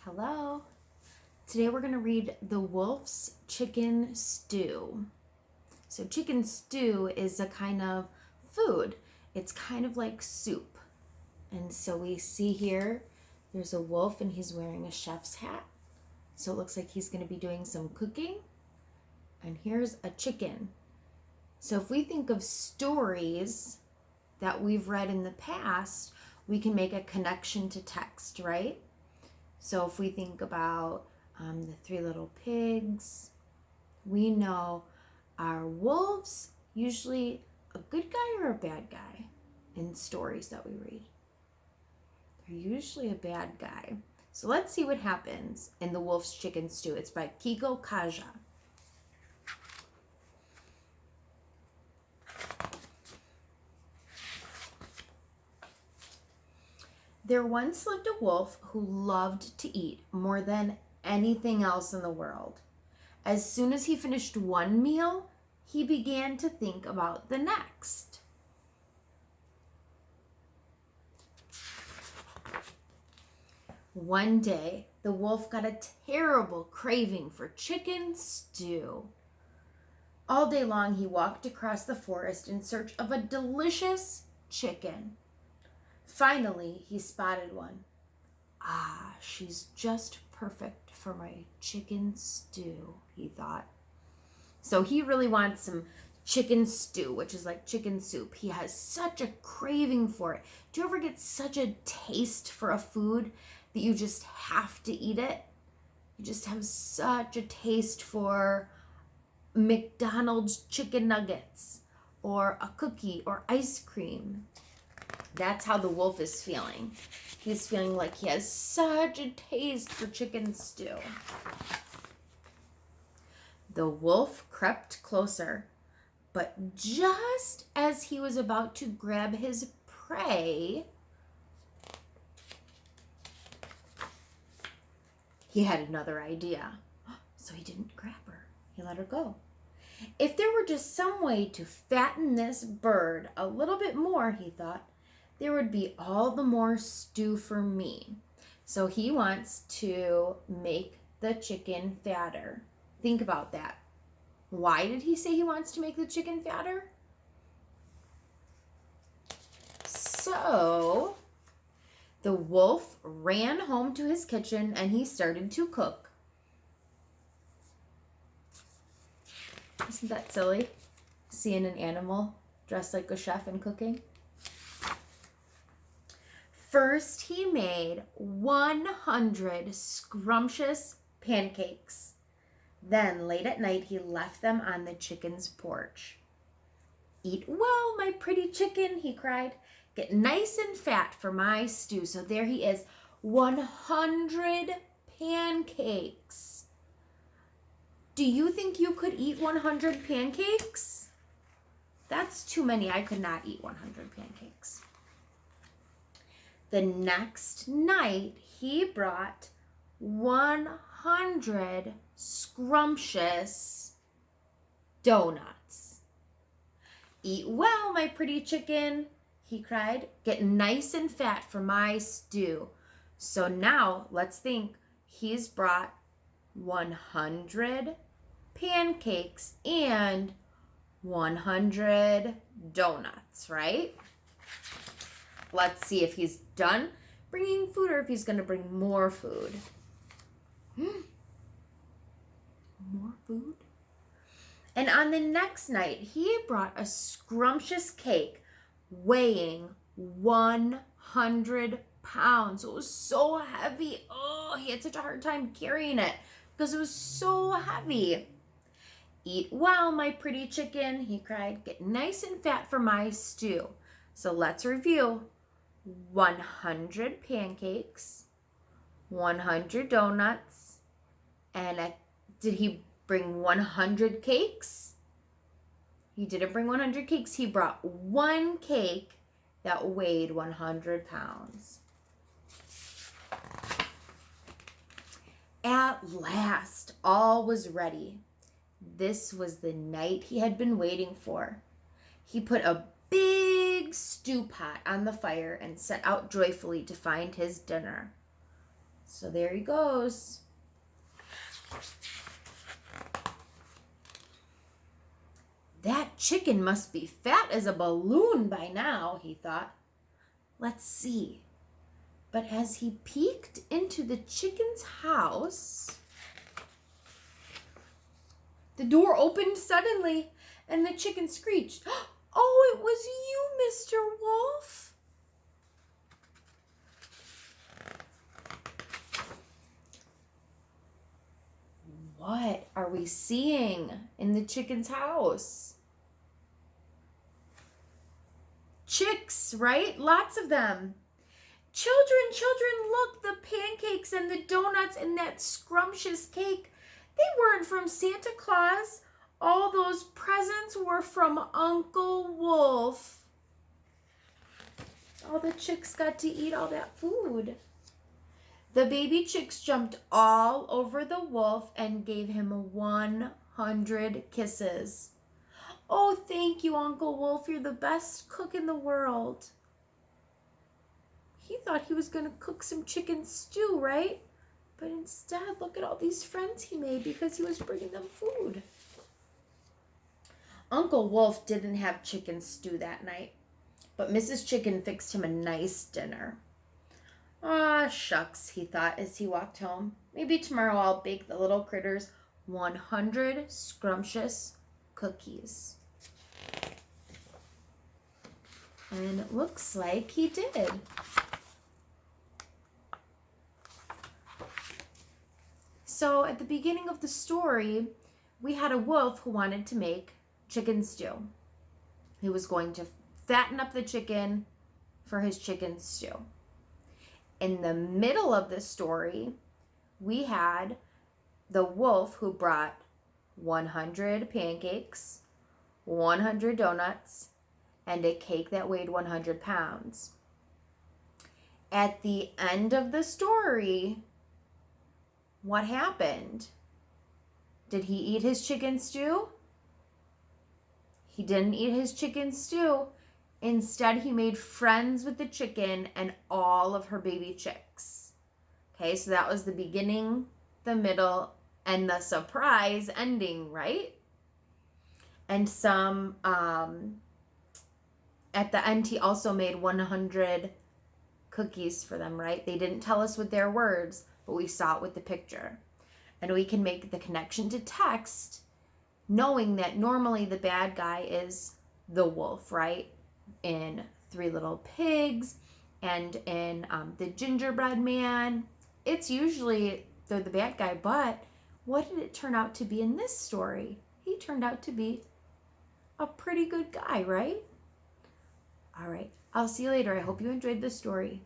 Hello. Today we're going to read The Wolf's Chicken Stew. So chicken stew is a kind of food. It's kind of like soup. And so we see here there's a wolf and he's wearing a chef's hat. So it looks like he's going to be doing some cooking. And here's a chicken. So if we think of stories that we've read in the past, we can make a connection to text, right? So if we think about the Three Little Pigs, we know are wolves usually a good guy or a bad guy in stories that we read? They're usually a bad guy. So let's see what happens in The Wolf's Chicken Stew. It's by Kiko Kaja. There once lived a wolf who loved to eat more than anything else in the world. As soon as he finished one meal, he began to think about the next. One day, the wolf got a terrible craving for chicken stew. All day long, he walked across the forest in search of a delicious chicken. Finally, he spotted one. Ah, she's just perfect for my chicken stew, he thought. So he really wants some chicken stew, which is like chicken soup. He has such a craving for it. Do you ever get such a taste for a food that you just have to eat it? You just have such a taste for McDonald's chicken nuggets or a cookie or ice cream. That's how the wolf is feeling. He's feeling like he has such a taste for chicken stew. The wolf crept closer, but just as he was about to grab his prey, he had another idea. So he didn't grab her. He let her go. If there were just some way to fatten this bird a little bit more, he thought, there would be all the more stew for me. So he wants to make the chicken fatter. Think about that. Why did he say he wants to make the chicken fatter? So the wolf ran home to his kitchen and he started to cook. Isn't that silly? Seeing an animal dressed like a chef and cooking? First, he made 100 scrumptious pancakes. Then, late at night, he left them on the chicken's porch. Eat well, my pretty chicken, he cried. Get nice and fat for my stew. So there he is, 100 pancakes. Do you think you could eat 100 pancakes? That's too many. I could not eat 100 pancakes. The next night, he brought 100 scrumptious donuts. Eat well, my pretty chicken, he cried. Get nice and fat for my stew. So now, let's think. He's brought 100 pancakes and 100 donuts, right? Let's see if he's done bringing food or if he's going to bring more food. More food? And on the next night, he brought a scrumptious cake weighing 100 pounds. It was so heavy. Oh, he had such a hard time carrying it because it was so heavy. Eat well, my pretty chicken, he cried. Get nice and fat for my stew. So let's review. 100 pancakes, 100 donuts, and did he bring 100 cakes? He didn't bring 100 cakes. He brought one cake that weighed 100 pounds. At last, all was ready. This was the night he had been waiting for. He put a big stew pot on the fire and set out joyfully to find his dinner. So there he goes. That chicken must be fat as a balloon by now, he thought. Let's see. But as he peeked into the chicken's house, the door opened suddenly and the chicken screeched, "Oh, it was you, Mr. Wolf." What are we seeing in the chicken's house? Chicks, right? Lots of them. Children, look, the pancakes and the donuts and that scrumptious cake, they weren't from Santa Claus. All those presents were from Uncle Wolf. All the chicks got to eat all that food. The baby chicks jumped all over the wolf and gave him 100 kisses. "Oh, thank you, Uncle Wolf. You're the best cook in the world." He thought he was going to cook some chicken stew, right? But instead, look at all these friends he made because he was bringing them food. Uncle Wolf didn't have chicken stew that night, but Mrs. Chicken fixed him a nice dinner. "Ah, shucks," he thought as he walked home. "Maybe tomorrow I'll bake the little critters 100 scrumptious cookies." And it looks like he did. So at the beginning of the story, we had a wolf who wanted to make chicken stew. He was going to fatten up the chicken for his chicken stew. In the middle of the story, we had the wolf who brought 100 pancakes, 100 donuts, and a cake that weighed 100 pounds. At the end of the story, what happened? Did he eat his chicken stew? He didn't eat his chicken stew. Instead, he made friends with the chicken and all of her baby chicks. Okay, so that was the beginning, the middle, and the surprise ending, right? And some, at the end, he also made 100 cookies for them, right? They didn't tell us with their words, but we saw it with the picture. And we can make the connection to text knowing that normally the bad guy is the wolf, right? In Three Little Pigs and in the Gingerbread Man, it's usually they're the bad guy. But what did it turn out to be in this story? He turned out to be a pretty good guy, right? All right, I'll see you later. I hope you enjoyed the story.